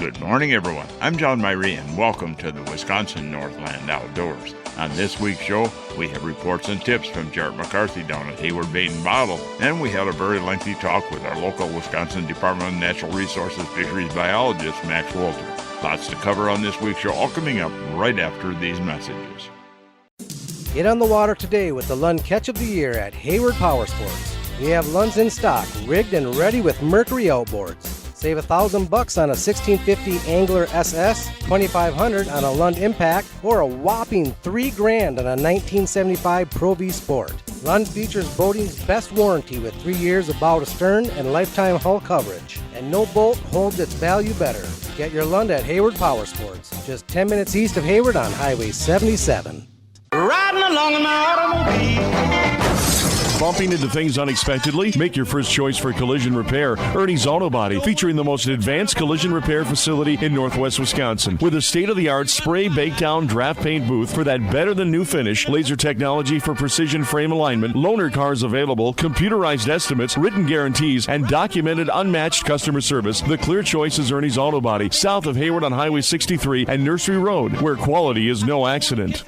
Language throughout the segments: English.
Good morning, everyone. I'm John Myrie, and welcome to the Wisconsin Northland Outdoors. On this week's show, we have reports and tips from Jarrett McCarthy down at Hayward Bait and Bottle, and we had a very lengthy talk with our local Wisconsin Department of Natural Resources fisheries biologist, Max Wolter. Lots to cover on this week's show, all coming up right after these messages. Get on the water today with the Lund Catch of the Year at Hayward Power Sports. We have Lunds in stock, rigged and ready with Mercury outboards. Save $1,000 on a 1650 Angler SS, $2,500 on a Lund Impact, or a whopping $3,000 on a 1975 Pro V Sport. Lund features boating's best warranty with 3 years of bow to stern and lifetime hull coverage. And no boat holds its value better. Get your Lund at Hayward Power Sports, just 10 minutes east of Hayward on Highway 77. Riding along in my automobile. Bumping into things unexpectedly? Make your first choice for collision repair. Ernie's Auto Body, featuring the most advanced collision repair facility in Northwest Wisconsin. With a state-of-the-art spray bake down draft paint booth for that better-than-new finish, laser technology for precision frame alignment, loaner cars available, computerized estimates, written guarantees, and documented unmatched customer service, the clear choice is Ernie's Auto Body, south of Hayward on Highway 63 and Nursery Road, where quality is no accident.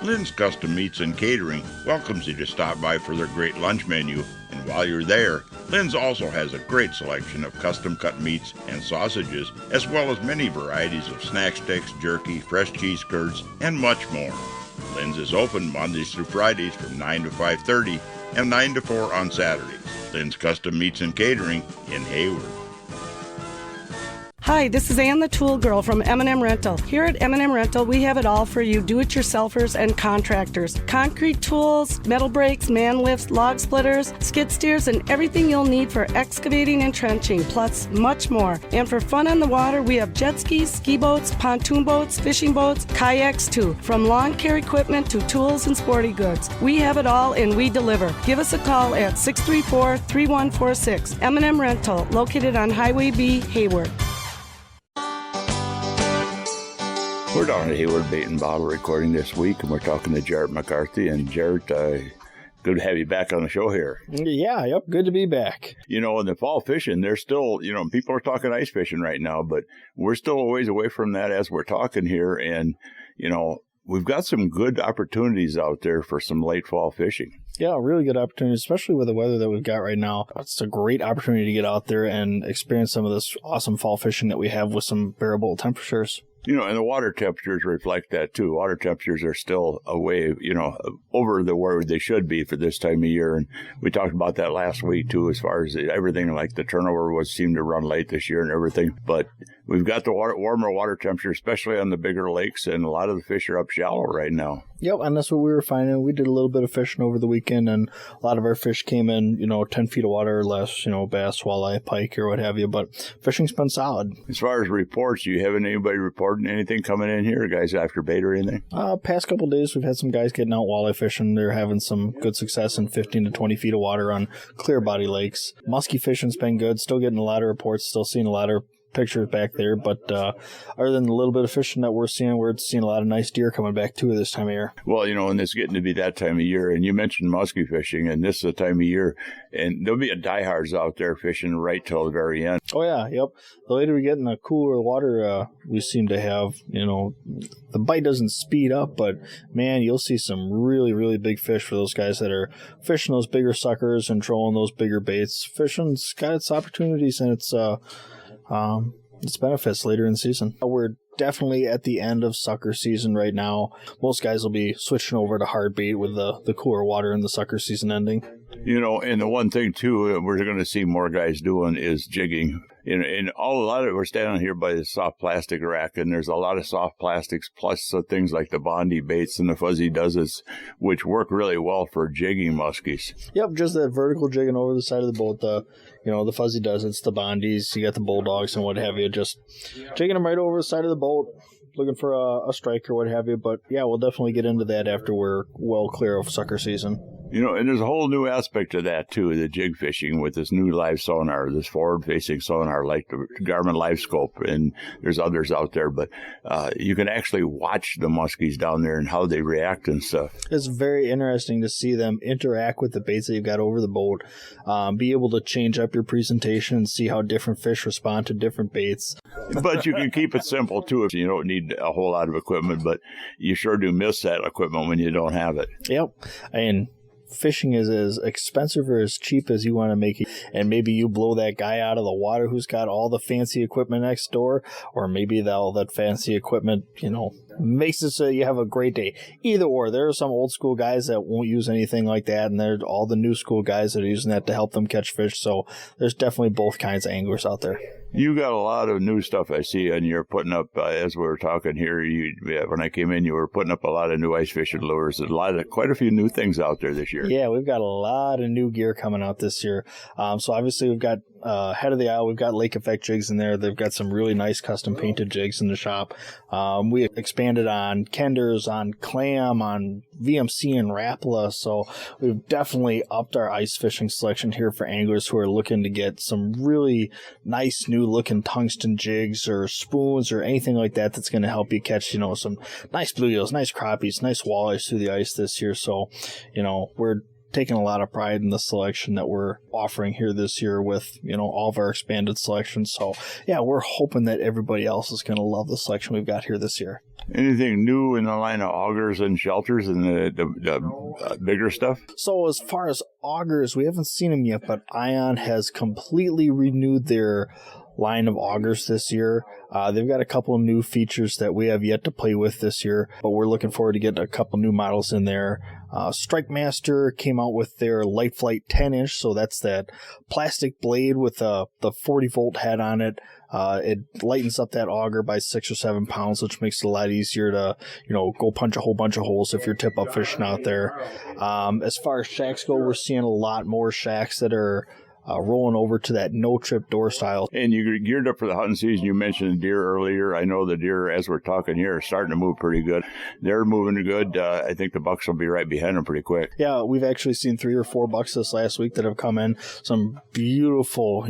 Lynn's Custom Meats and Catering welcomes you to stop by for their great lunch menu. And while you're there, Lynn's also has a great selection of custom-cut meats and sausages, as well as many varieties of snack sticks, jerky, fresh cheese curds, and much more. Lynn's is open Mondays through Fridays from 9 to 5:30 and 9 to 4 on Saturdays. Lynn's Custom Meats and Catering in Hayward. Hi, this is Ann the Tool Girl from M&M Rental. Here at M&M Rental, we have it all for you do-it-yourselfers and contractors. Concrete tools, metal brakes, man lifts, log splitters, skid steers, and everything you'll need for excavating and trenching, plus much more. And for fun on the water, we have jet skis, ski boats, pontoon boats, fishing boats, kayaks too. From lawn care equipment to tools and sporty goods. We have it all and we deliver. Give us a call at 634-3146. M&M Rental, located on Highway B, Hayward. We're down at Hayward Bait and Bottle recording this week, and we're talking to Jarrett McCarthy. And Jarrett, good to have you back on the show here. Yeah, yep, good to be back. You know, in the fall fishing, there's still, people are talking ice fishing right now, but we're still a ways away from that as we're talking here. And, we've got some good opportunities out there for some late fall fishing. Yeah, really good opportunity, especially with the weather that we've got right now. It's a great opportunity to get out there and experience some of this awesome fall fishing that we have with some bearable temperatures. And the water temperatures reflect that too. Water temperatures are still away, over where they should be for this time of year. And we talked about that last week too, as far as everything, like the turnover seemed to run late this year and everything. But we've got the warmer water temperature, especially on the bigger lakes, and a lot of the fish are up shallow right now. Yep, and that's what we were finding. We did a little bit of fishing over the weekend, and a lot of our fish came in, 10 feet of water or less, bass, walleye, pike, or what have you. But fishing's been solid. As far as reports, do you have anybody reporting anything coming in here, guys after bait or anything? Past couple of days, we've had some guys getting out walleye fishing. They're having some good success in 15 to 20 feet of water on clear body lakes. Muskie fishing's been good. Still getting a lot of reports. Still seeing a lot of pictures back there, but other than a little bit of fishing that we're seeing a lot of nice deer coming back too this time of year. Well, and it's getting to be that time of year, and you mentioned muskie fishing, and this is the time of year, and there'll be a diehards out there fishing right till the very end. Oh yeah, yep. The later we get in the cooler water, we seem to have, the bite doesn't speed up, but man, you'll see some really, really big fish for those guys that are fishing those bigger suckers and trolling those bigger baits. Fishing's got its opportunities and its benefits later in the season. We're definitely at the end of sucker season right now. Most guys will be switching over to hard bait with the cooler water and the sucker season ending. And the one thing too we're going to see more guys doing is jigging. And a lot of it, we're standing here by the soft plastic rack, and there's a lot of soft plastics, plus things like the Bondi baits and the fuzzy dozzes, which work really well for jigging muskies. Yep, just that vertical jigging over the side of the boat. The fuzzy dozzes, the Bondis, you got the bulldogs and what have you, just jigging them right over the side of the boat, looking for a strike or what have you. But yeah, we'll definitely get into that after we're well clear of sucker season. And there's a whole new aspect to that, too, the jig fishing with this new live sonar, this forward-facing sonar like the Garmin LiveScope, and there's others out there. But you can actually watch the muskies down there and how they react and stuff. It's very interesting to see them interact with the baits that you've got over the boat, be able to change up your presentation and see how different fish respond to different baits. But you can keep it simple, too, if you don't need a whole lot of equipment, but you sure do miss that equipment when you don't have it. Yep. And fishing is as expensive or as cheap as you want to make it, and maybe you blow that guy out of the water who's got all the fancy equipment next door, or maybe all that fancy equipment, makes it so you have a great day. Either or, there are some old school guys that won't use anything like that, and there's all the new school guys that are using that to help them catch fish. So there's definitely both kinds of anglers out there. You got a lot of new stuff I see, and you're putting up, as we were talking here, when I came in, you were putting up a lot of new ice fishing lures. There's quite a few new things out there this year. Yeah, we've got a lot of new gear coming out this year. So obviously we've got head of the aisle, we've got lake effect jigs in there. They've got some really nice custom painted jigs in the shop. We expanded on Kenders, on clam, on VMC and Rapala. So we've definitely upped our ice fishing selection here for anglers who are looking to get some really nice new looking tungsten jigs or spoons or anything like that that's going to help you catch, some nice bluegills, nice crappies, nice walleyes through the ice this year. So, we're taking a lot of pride in the selection that we're offering here this year with, all of our expanded selections. So yeah, we're hoping that everybody else is going to love the selection we've got here this year. Anything new in the line of augers and shelters and the bigger stuff? So as far as augers, we haven't seen them yet, but Ion has completely renewed their line of augers this year. They've got a couple of new features that we have yet to play with this year, but we're looking forward to getting a couple new models in there. Strike Master came out with their Light Flight 10-inch, so that's that plastic blade with the 40-volt head on it. It lightens up that auger by 6 or 7 pounds, which makes it a lot easier to, go punch a whole bunch of holes if you're tip-up fishing out there. As far as shacks go, we're seeing a lot more shacks that are rolling over to that no-trip door style. And you geared up for the hunting season. You mentioned deer earlier. I know the deer, as we're talking here, are starting to move pretty good. They're moving good. I think the bucks will be right behind them pretty quick. Yeah, we've actually seen 3 or 4 bucks this last week that have come in. Some beautiful,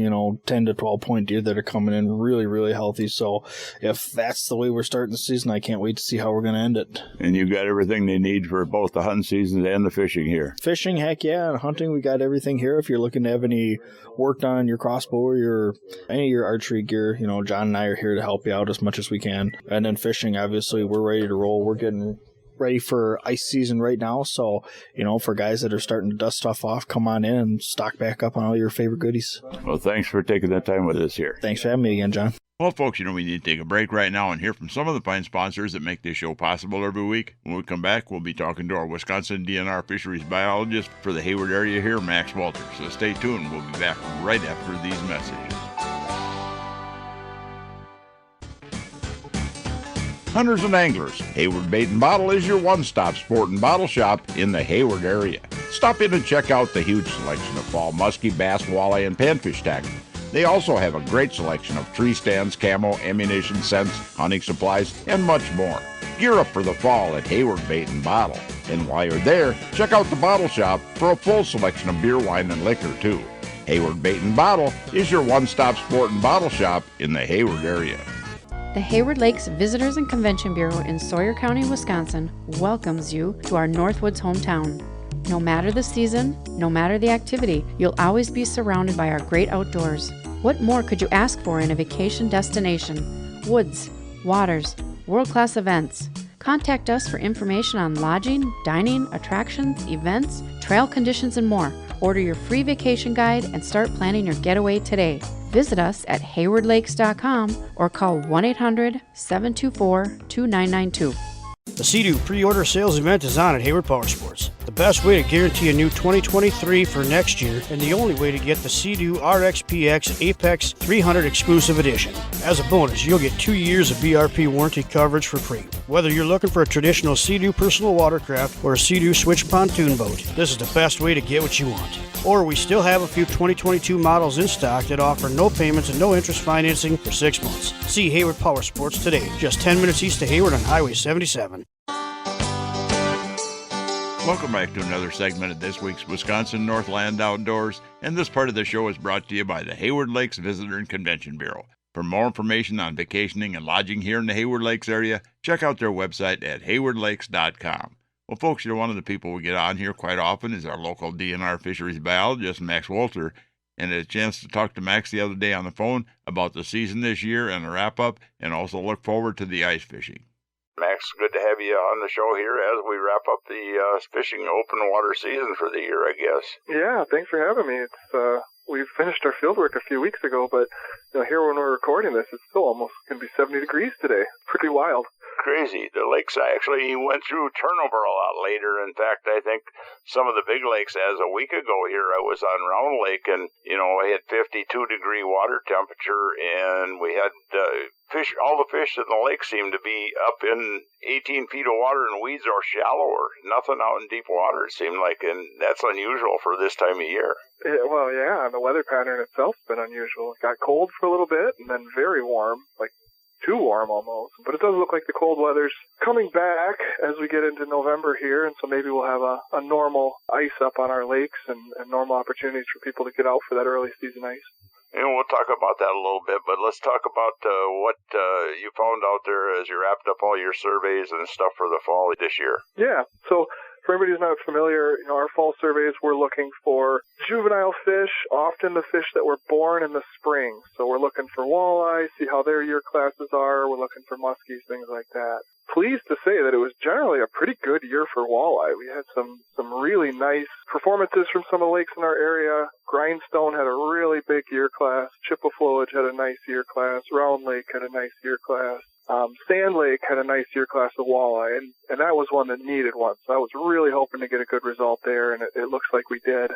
10 to 12 point deer that are coming in really, really healthy. So if that's the way we're starting the season, I can't wait to see how we're going to end it. And you've got everything they need for both the hunting seasons and the fishing here. Fishing, heck yeah. And hunting, we got everything here. If you're looking to have any work done on your crossbow or any of your archery gear, John and I are here to help you out as much as we can. And then fishing, obviously, we're ready to roll. We're getting ready for ice season right now. So, for guys that are starting to dust stuff off, come on in and stock back up on all your favorite goodies. Well, thanks for taking that time with us here. Thanks for having me again, John. Well, folks, we need to take a break right now and hear from some of the fine sponsors that make this show possible every week. When we come back, we'll be talking to our Wisconsin DNR fisheries biologist for the Hayward area here, Max Wolter. So stay tuned. We'll be back right after these messages. Hunters and anglers, Hayward Bait and Bottle is your one-stop sport and bottle shop in the Hayward area. Stop in and check out the huge selection of fall muskie, bass, walleye, and panfish tackle. They also have a great selection of tree stands, camo, ammunition, scents, hunting supplies, and much more. Gear up for the fall at Hayward Bait and Bottle. And while you're there, check out the bottle shop for a full selection of beer, wine, and liquor, too. Hayward Bait and Bottle is your one-stop sport and bottle shop in the Hayward area. The Hayward Lakes Visitors and Convention Bureau in Sawyer County, Wisconsin welcomes you to our Northwoods hometown. No matter the season, no matter the activity, you'll always be surrounded by our great outdoors. What more could you ask for in a vacation destination? Woods, waters, world-class events. Contact us for information on lodging, dining, attractions, events, trail conditions, and more. Order your free vacation guide and start planning your getaway today. Visit us at haywardlakes.com or call 1-800-724-2992. The Sea-Doo pre-order sales event is on at Hayward Power Sports. The best way to guarantee a new 2023 for next year, and the only way to get the Sea-Doo RXPX Apex 300 Exclusive Edition. As a bonus, you'll get 2 years of BRP warranty coverage for free. Whether you're looking for a traditional Sea-Doo personal watercraft or a Sea-Doo switch pontoon boat, this is the best way to get what you want. Or we still have a few 2022 models in stock that offer no payments and no interest financing for 6 months. See Hayward Power Sports today, just 10 minutes east of Hayward on Highway 77. Welcome back to another segment of this week's Wisconsin Northland Outdoors, and this part of the show is brought to you by the Hayward Lakes Visitor and Convention Bureau. For more information on vacationing and lodging here in the Hayward Lakes area, check out their website at haywardlakes.com. Well, folks, one of the people we get on here quite often is our local DNR fisheries biologist, Max Wolter, and I had a chance to talk to Max the other day on the phone about the season this year and a wrap-up, and also look forward to the ice fishing. Max, good to have you on the show here as we wrap up the fishing open water season for the year, I guess. Yeah, thanks for having me. We finished our field work a few weeks ago, but here when we're recording this, it's still almost going to be 70 degrees today. Pretty wild. Crazy. The lakes actually went through turnover a lot later. In fact, I think some of the big lakes, as a week ago here, I was on Round Lake, and, we had 52-degree water temperature, and we had fish. All the fish in the lake seemed to be up in 18 feet of water, and weeds are shallower. Nothing out in deep water, it seemed like, and that's unusual for this time of year. Yeah, and the weather pattern itself's been unusual. It got cold for a little bit, and then very warm, like too warm almost. But it does look like the cold weather's coming back as we get into November here, and so maybe we'll have a normal ice up on our lakes and normal opportunities for people to get out for that early season ice. We'll talk about that a little bit, but let's talk about what you found out there as you wrapped up all your surveys and stuff for the fall this year. Yeah, so for everybody who's not familiar, our fall surveys, we're looking for juvenile fish, often the fish that were born in the spring. So we're looking for walleye, see how their year classes are. We're looking for muskies, things like that. Pleased to say that it was generally a pretty good year for walleye. We had some really nice performances from some of the lakes in our area. Grindstone had a really big year class. Chippewa had a nice year class. Round Lake had a nice year class. Sand Lake had a nice year class of walleye, and that was one that needed one. So I was really hoping to get a good result there, and it looks like we did.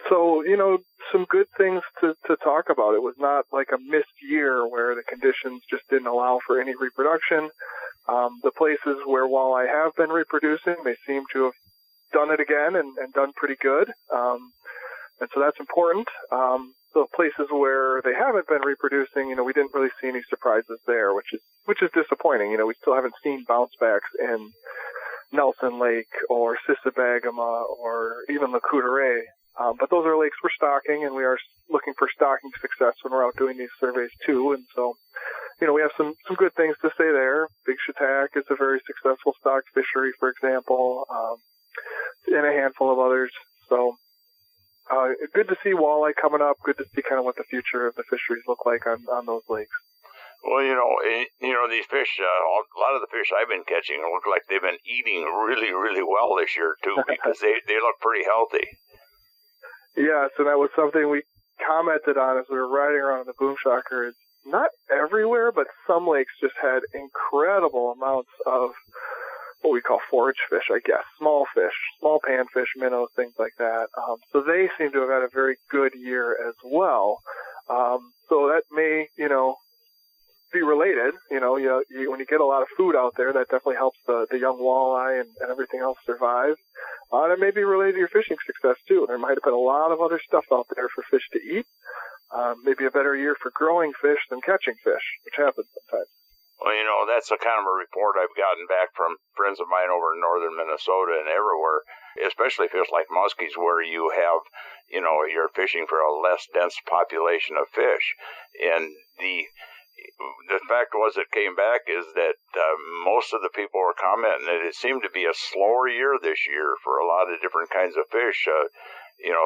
So, some good things to talk about. It was not like a missed year where the conditions just didn't allow for any reproduction. The places where walleye have been reproducing, they seem to have done it again and done pretty good. And so that's important. The places where they haven't been reproducing, we didn't really see any surprises there, which is disappointing. We still haven't seen bounce backs in Nelson Lake or Sisibagama or even La Coudray. But those are lakes we're stocking, and we are looking for stocking success when we're out doing these surveys too. And so, we have some good things to say there. Big Chautauqua is a very successful stock fishery, for example, and a handful of others. So, good to see walleye coming up. Good to see kind of what the future of the fisheries look like on those lakes. Well, these fish, a lot of the fish I've been catching look like they've been eating really, really well this year, too, because they look pretty healthy. Yeah, so that was something we commented on as we were riding around in the boom shocker. It's not everywhere, but some lakes just had incredible amounts of what we call forage fish, I guess. Small fish, small panfish, minnows, things like that. So they seem to have had a very good year as well. So that may, be related. When you get a lot of food out there, that definitely helps the young walleye and everything else survive. And it may be related to your fishing success, too. There might have been a lot of other stuff out there for fish to eat. Maybe a better year for growing fish than catching fish, which happens sometimes. Well, that's a kind of a report I've gotten back from friends of mine over in northern Minnesota and everywhere, especially fish like muskies, where you have, you're fishing for a less dense population of fish. And the fact was that came back is that most of the people were commenting that it seemed to be a slower year this year for a lot of different kinds of fish.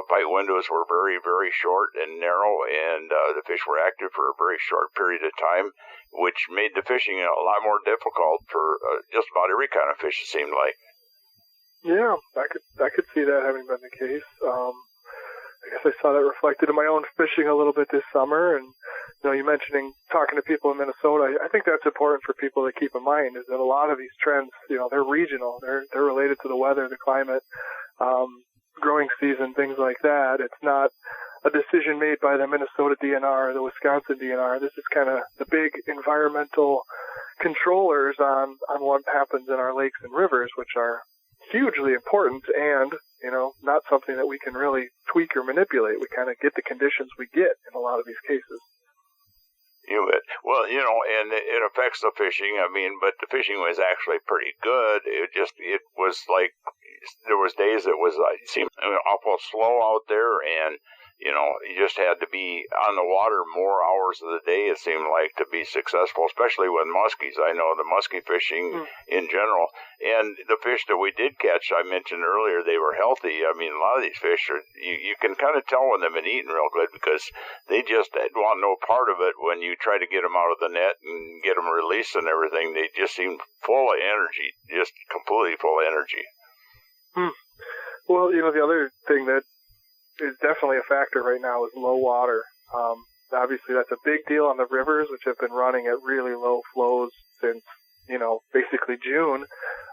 Bite windows were very, very short and narrow, and the fish were active for a very short period of time, which made the fishing a lot more difficult for just about every kind of fish, it seemed like. Yeah, I could see that having been the case. I guess I saw that reflected in my own fishing a little bit this summer, and you mentioning talking to people in Minnesota. I think that's important for people to keep in mind, is that a lot of these trends, they're regional. They're related to the weather, the climate, growing season, things like that. It's not a decision made by the Minnesota DNR or the Wisconsin DNR. This is kind of the big environmental controllers on what happens in our lakes and rivers, which are hugely important and, not something that we can really tweak or manipulate. We kind of get the conditions we get in a lot of these cases. Well, and it affects the fishing. But the fishing was actually pretty good. It was like there was days it seemed awful slow out there, and you just had to be on the water more hours of the day, it seemed like, to be successful, especially with muskies. I know the muskie fishing in general. And the fish that we did catch, I mentioned earlier, they were healthy. I mean, a lot of these fish, you can kind of tell when they've been eating real good because they just want no part of it when you try to get them out of the net and get them released and everything. They just seem full of energy, just completely full of energy. Well, the other thing that is definitely a factor right now is low water. Obviously, that's a big deal on the rivers, which have been running at really low flows since, basically June.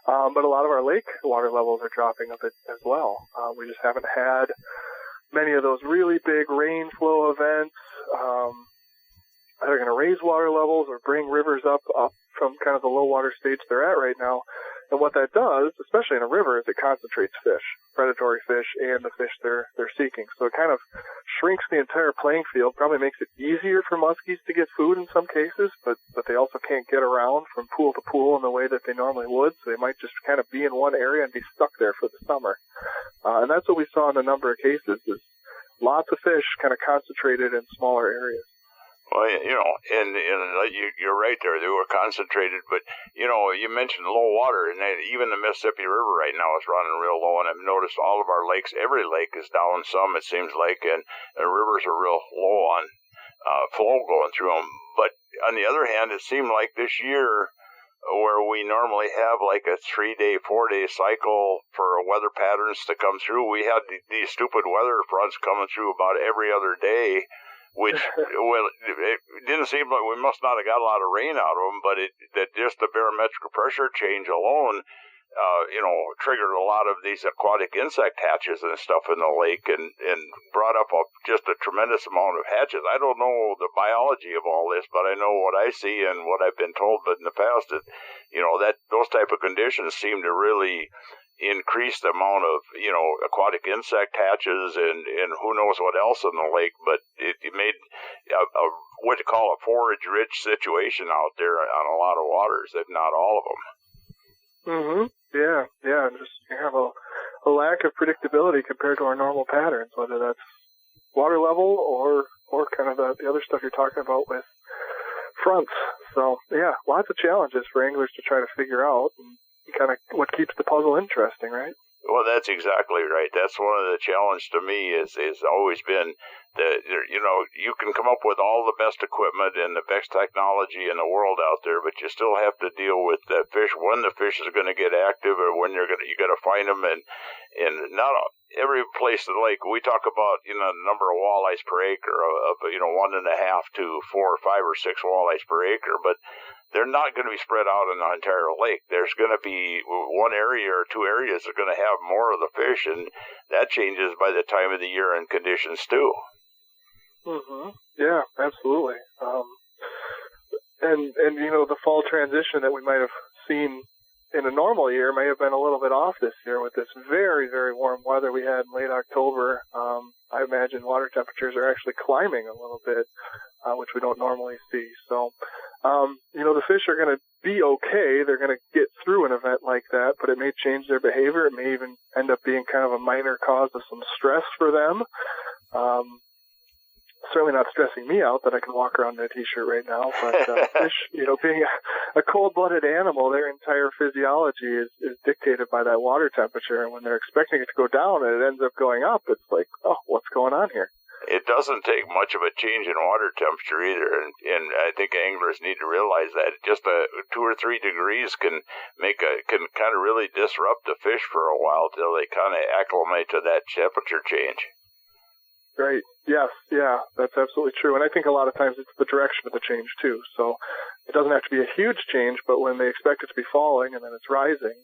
But a lot of our lake water levels are dropping a bit as well. We just haven't had many of those really big rain flow events that are going to raise water levels or bring rivers up from kind of the low water stage they're at right now. And what that does, especially in a river, is it concentrates fish, predatory fish, and the fish they're seeking. So it kind of shrinks the entire playing field, probably makes it easier for muskies to get food in some cases, but they also can't get around from pool to pool in the way that they normally would, so they might just kind of be in one area and be stuck there for the summer. And that's what we saw in a number of cases, is lots of fish kind of concentrated in smaller areas. Well, and you're right there. They were concentrated, but, you mentioned low water, and even the Mississippi River right now is running real low, and I've noticed all of our lakes, every lake is down some, it seems like, and the rivers are real low on flow going through them. But on the other hand, it seemed like this year, where we normally have like a 3-day, 4-day cycle for weather patterns to come through, we had these stupid weather fronts coming through about every other day, which, well, it didn't seem like we must not have got a lot of rain out of them, but that just the barometric pressure change alone, triggered a lot of these aquatic insect hatches and stuff in the lake and brought up just a tremendous amount of hatches. I don't know the biology of all this, but I know what I see and what I've been told in the past that, that those type of conditions seem to really increase the amount of, aquatic insect hatches and who knows what else in the lake, but it made what you call a forage-rich situation out there on a lot of waters, if not all of them. Yeah. Just you have a lack of predictability compared to our normal patterns, whether that's water level or kind of the other stuff you're talking about with fronts. So, yeah, lots of challenges for anglers to try to figure out, and kind of what keeps the puzzle interesting, right? Well, that's exactly right. That's one of the challenges to me is always been that, you can come up with all the best equipment and the best technology in the world out there, but you still have to deal with the fish, when the fish is going to get active or when you got to find them. And not every place, like we talk about, the number of walleyes per acre of 1.5 to 4 or 5 or 6 walleyes per acre, but they're not going to be spread out in the entire lake. There's going to be one area or two areas that are going to have more of the fish, and that changes by the time of the year and conditions too. Yeah, absolutely. And the fall transition that we might have seen in a normal year may have been a little bit off this year with this very, very warm weather we had in late October. I imagine water temperatures are actually climbing a little bit, which we don't normally see. So, the fish are going to be okay. They're going to get through an event like that, but it may change their behavior. It may even end up being kind of a minor cause of some stress for them. Certainly not stressing me out that I can walk around in a t-shirt right now, but fish, being a cold-blooded animal, their entire physiology is dictated by that water temperature, and when they're expecting it to go down and it ends up going up, it's like, oh, what's going on here? It doesn't take much of a change in water temperature either, and I think anglers need to realize that just 2 or 3 degrees can kind of really disrupt the fish for a while till they kind of acclimate to that temperature change. Right. Yes. Yeah, that's absolutely true. And I think a lot of times it's the direction of the change too. So it doesn't have to be a huge change, but when they expect it to be falling and then it's rising,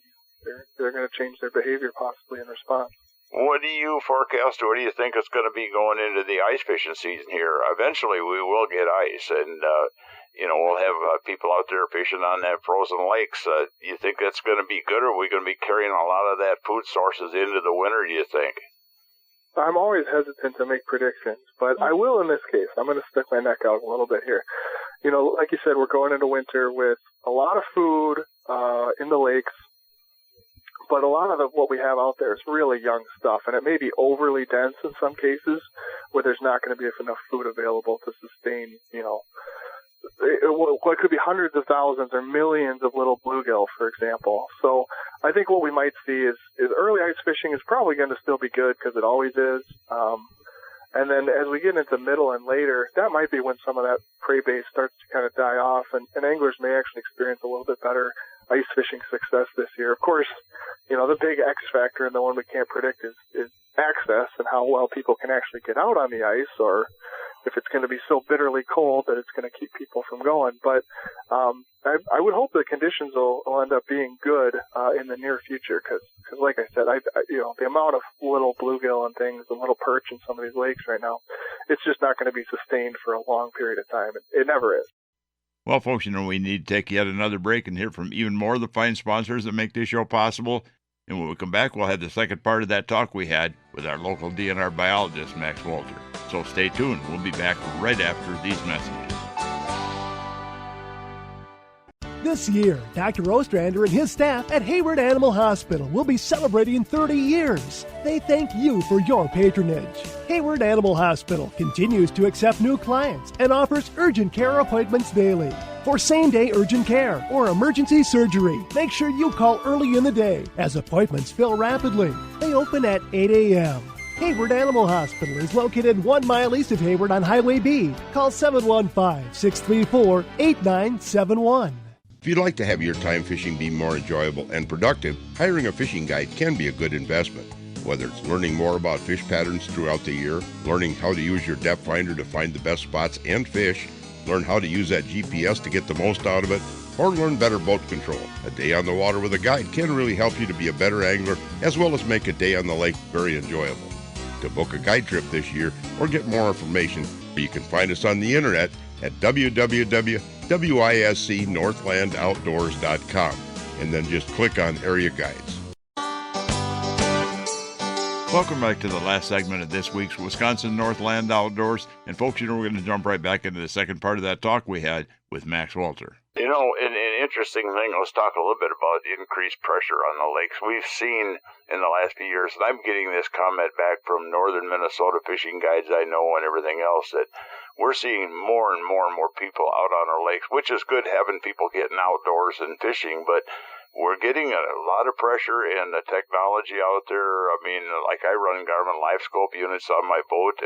they're going to change their behavior possibly in response. What do you forecast, or what do you think is going to be going into the ice fishing season here? Eventually we will get ice, and we'll have people out there fishing on that frozen lakes. You think that's going to be good, or are we going to be carrying a lot of that food sources into the winter, do you think? I'm always hesitant to make predictions, but I will in this case. I'm going to stick my neck out a little bit here. Like you said, we're going into winter with a lot of food in the lakes, But a lot of what we have out there is really young stuff, and it may be overly dense in some cases where there's not going to be enough food available to sustain, what could be hundreds of thousands or millions of little bluegill, for example. So I think what we might see is early ice fishing is probably going to still be good because it always is. And then as we get into middle and later, that might be when some of that prey base starts to kind of die off, and anglers may actually experience a little bit better ice fishing success this year. Of course, the big X factor and the one we can't predict is access and how well people can actually get out on the ice, or if it's going to be so bitterly cold that it's going to keep people from going. But I would hope the conditions will end up being good in the near future because like I said, the amount of little bluegill and things and little perch in some of these lakes right now, it's just not going to be sustained for a long period of time. It never is. Well, folks, we need to take yet another break and hear from even more of the fine sponsors that make this show possible. And when we come back, we'll have the second part of that talk we had with our local DNR biologist, Max Wolter. So stay tuned. We'll be back right after these messages. This year, Dr. Ostrander and his staff at Hayward Animal Hospital will be celebrating 30 years. They thank you for your patronage. Hayward Animal Hospital continues to accept new clients and offers urgent care appointments daily. For same-day urgent care or emergency surgery, make sure you call early in the day as appointments fill rapidly. They open at 8 a.m. Hayward Animal Hospital is located 1 mile east of Hayward on Highway B. Call 715-634-8971. If you'd like to have your time fishing be more enjoyable and productive, hiring a fishing guide can be a good investment. Whether it's learning more about fish patterns throughout the year, learning how to use your depth finder to find the best spots and fish, learn how to use that GPS to get the most out of it, or learn better boat control. A day on the water with a guide can really help you to be a better angler, as well as make a day on the lake very enjoyable. To book a guide trip this year or get more information, you can find us on the internet at www.wiscnorthlandoutdoors.com, and then just click on Area Guides. Welcome back to the last segment of this week's Wisconsin Northland Outdoors. And folks, we're going to jump right back into the second part of that talk we had with Max Wolter. An interesting thing, let's talk a little bit about increased pressure on the lakes. We've seen in the last few years, and I'm getting this comment back from northern Minnesota fishing guides I know and everything else, that we're seeing more and more people out on our lakes, which is good having people getting outdoors and fishing, but we're getting a lot of pressure in the technology out there. I mean, like I run Garmin LiveScope units on my boat.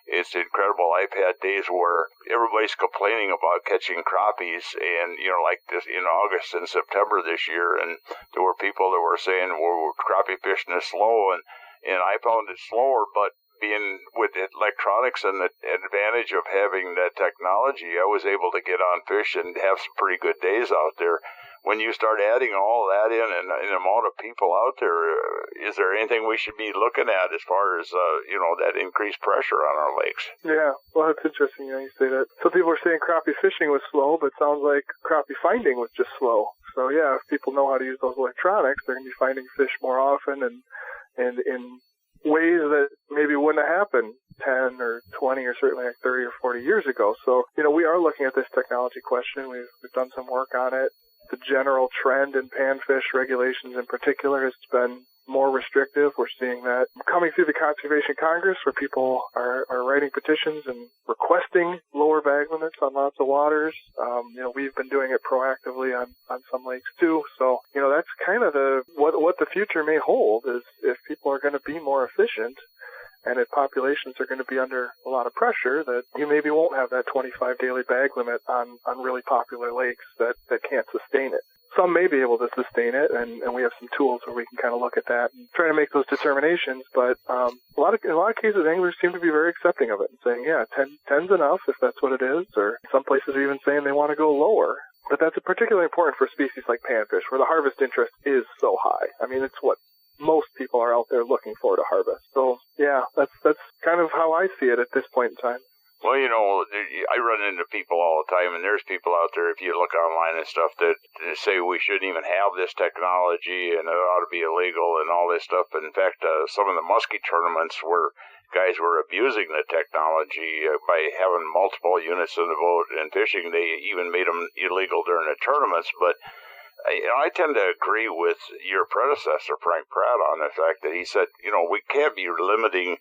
It's incredible. I've had days where everybody's complaining about catching crappies, and like this in August and September this year, and there were people that were saying, well, crappie fishing is slow, and I found it slower, but being with electronics and the advantage of having that technology, I was able to get on fish and have some pretty good days out there. When you start adding all that in and an amount of people out there, is there anything we should be looking at as far as, that increased pressure on our lakes? Yeah, well, it's interesting you say that. Some people are saying crappie fishing was slow, but it sounds like crappie finding was just slow. So, yeah, if people know how to use those electronics, they're going to be finding fish more often and in ways that maybe wouldn't have happened 10 or 20 or certainly like 30 or 40 years ago. So, we are looking at this technology question. We've done some work on it. The general trend in panfish regulations in particular has been more restrictive. We're seeing that coming through the Conservation Congress, where people are writing petitions and requesting lower bag limits on lots of waters. We've been doing it proactively on some lakes too. So, that's kind of what the future may hold, is if people are going to be more efficient and if populations are going to be under a lot of pressure, that you maybe won't have that 25 daily bag limit on really popular lakes that can't sustain it. Some may be able to sustain it, and we have some tools where we can kind of look at that and try to make those determinations. But in a lot of cases, anglers seem to be very accepting of it and saying, yeah, 10's enough if that's what it is, or some places are even saying they want to go lower. But that's particularly important for species like panfish, where the harvest interest is so high. I mean, it's what most people are out there looking for to harvest. So, yeah, that's kind of how I see it at this point in time. Well, I run into people all the time, and there's people out there, if you look online and stuff, that say we shouldn't even have this technology and it ought to be illegal and all this stuff. In fact, some of the muskie tournaments where guys were abusing the technology by having multiple units in the boat and fishing, they even made them illegal during the tournaments. But I tend to agree with your predecessor, Frank Pratt, on the fact that he said, we can't be limiting,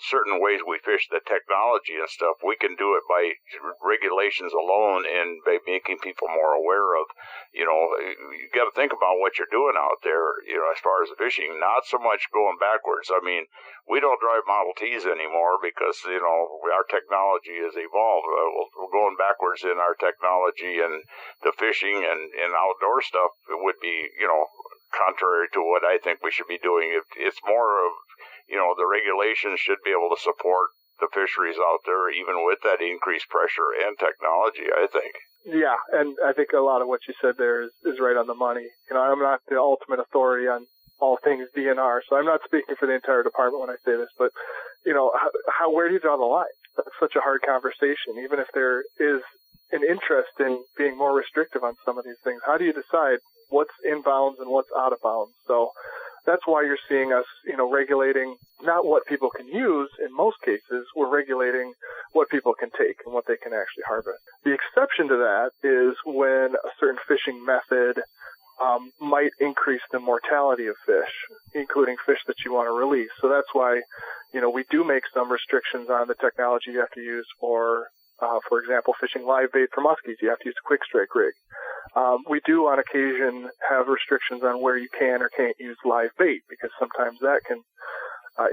certain ways we fish, the technology and stuff. We can do it by regulations alone and by making people more aware of, you got to think about what you're doing out there, as far as fishing, not so much going backwards. I mean, we don't drive Model Ts anymore because, our technology has evolved. We're going backwards in our technology, and the fishing and outdoor stuff would be, contrary to what I think we should be doing. It's more of, the regulations should be able to support the fisheries out there, even with that increased pressure and technology, I think. Yeah, and I think a lot of what you said there is right on the money. I'm not the ultimate authority on all things DNR, so I'm not speaking for the entire department when I say this, but, where do you draw the line? That's such a hard conversation. Even if there is an interest in being more restrictive on some of these things, how do you decide what's in bounds and what's out of bounds? So that's why you're seeing us, regulating not what people can use. In most cases, we're regulating what people can take and what they can actually harvest. The exception to that is when a certain fishing method might increase the mortality of fish, including fish that you want to release. So that's why, we do make some restrictions on the technology you have to use for example, fishing live bait for muskies. You have to use a quick strike rig. We do on occasion have restrictions on where you can or can't use live bait, because sometimes that can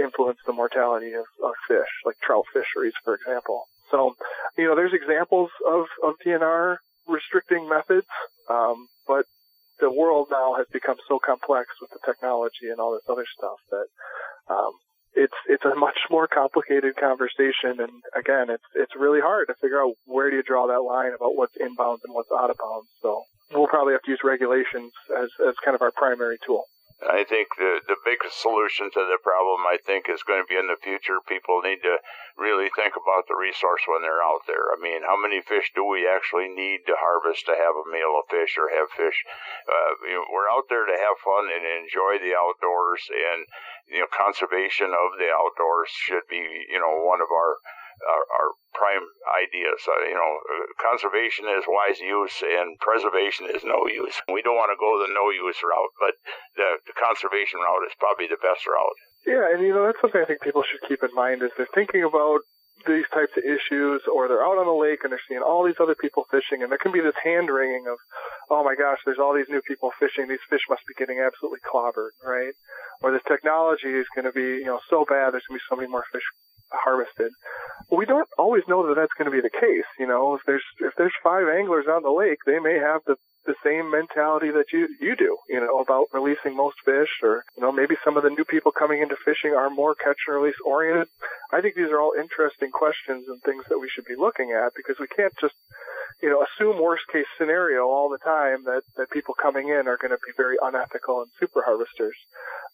influence the mortality of fish, like trout fisheries, for example. So, there's examples of DNR restricting methods, but the world now has become so complex with the technology and all this other stuff that it's a much more complicated conversation. And again, it's really hard to figure out where do you draw that line about what's inbounds and what's out of bounds. So we'll probably have to use regulations as kind of our primary tool. I think the big solution to the problem, I think, is going to be in the future. People need to really think about the resource when they're out there. I mean, how many fish do we actually need to harvest to have a meal of fish or have fish? We're out there to have fun and enjoy the outdoors, and conservation of the outdoors should be one of our prime ideas. Conservation is wise use and preservation is no use. We don't want to go the no use route, but the conservation route is probably the best route. Yeah, and that's something I think people should keep in mind as they're thinking about these types of issues, or they're out on the lake and they're seeing all these other people fishing, and there can be this hand-wringing of, oh my gosh, there's all these new people fishing, these fish must be getting absolutely clobbered, right? Or this technology is going to be, so bad, there's going to be so many more fish harvested. Well, we don't always know that that's going to be the case. If there's 5 anglers on the lake, they may have the same mentality that you do, about releasing most fish, or, maybe some of the new people coming into fishing are more catch and release oriented. I think these are all interesting questions and things that we should be looking at, because we can't just, assume worst case scenario all the time that people coming in are going to be very unethical and super harvesters.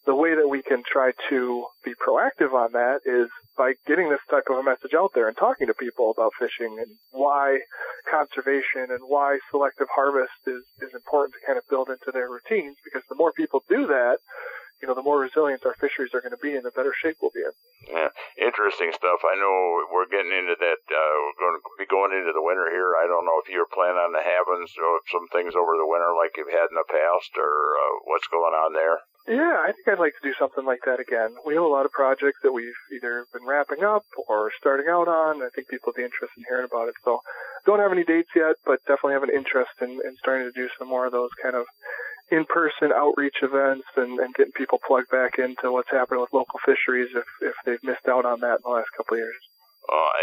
The way that we can try to be proactive on that is by getting this type of a message out there and talking to people about fishing and why conservation and why selective harvest is important to kind of build into their routines, because the more people do that, the more resilient our fisheries are going to be and the better shape we'll be in. Yeah, interesting stuff. I know we're getting into that. We're going to be going into the winter here. I don't know if you're planning on having some things over the winter like you've had in the past, or what's going on there. Yeah, I think I'd like to do something like that again. We have a lot of projects that we've either been wrapping up or starting out on. I think people would be interested in hearing about it. So don't have any dates yet, but definitely have an interest in starting to do some more of those kind of in-person outreach events and getting people plugged back into what's happening with local fisheries if they've missed out on that in the last couple of years.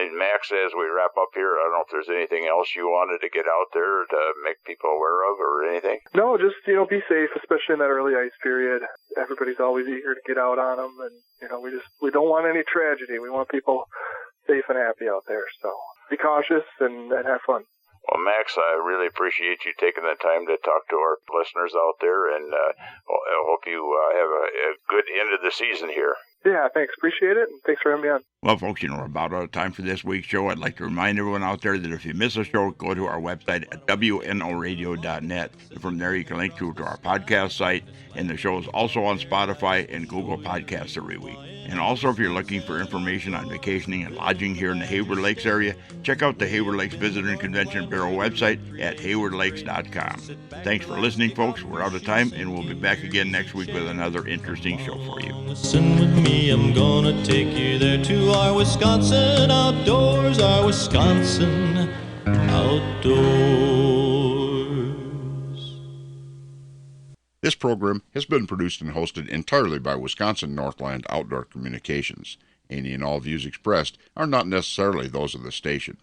And Max, as we wrap up here, I don't know if there's anything else you wanted to get out there to make people aware of or anything? No, just, be safe, especially in that early ice period. Everybody's always eager to get out on them, and, we don't want any tragedy. We want people safe and happy out there. So be cautious and have fun. Well, Max, I really appreciate you taking the time to talk to our listeners out there, and I hope you have a good end of the season here. Yeah, thanks. Appreciate it, and thanks for having me on. Well, folks, we're about out of time for this week's show. I'd like to remind everyone out there that if you miss a show, go to our website at wnoradio.net. And from there, you can link to our podcast site, and the show is also on Spotify and Google Podcasts every week. And also, if you're looking for information on vacationing and lodging here in the Hayward Lakes area, check out the Hayward Lakes Visitor and Convention Bureau website at haywardlakes.com. Thanks for listening, folks. We're out of time, and we'll be back again next week with another interesting show for you. Listen with me, I'm gonna take you there to our Wisconsin outdoors, our Wisconsin outdoors. This program has been produced and hosted entirely by Wisconsin Northland Outdoor Communications. Any and all views expressed are not necessarily those of the station.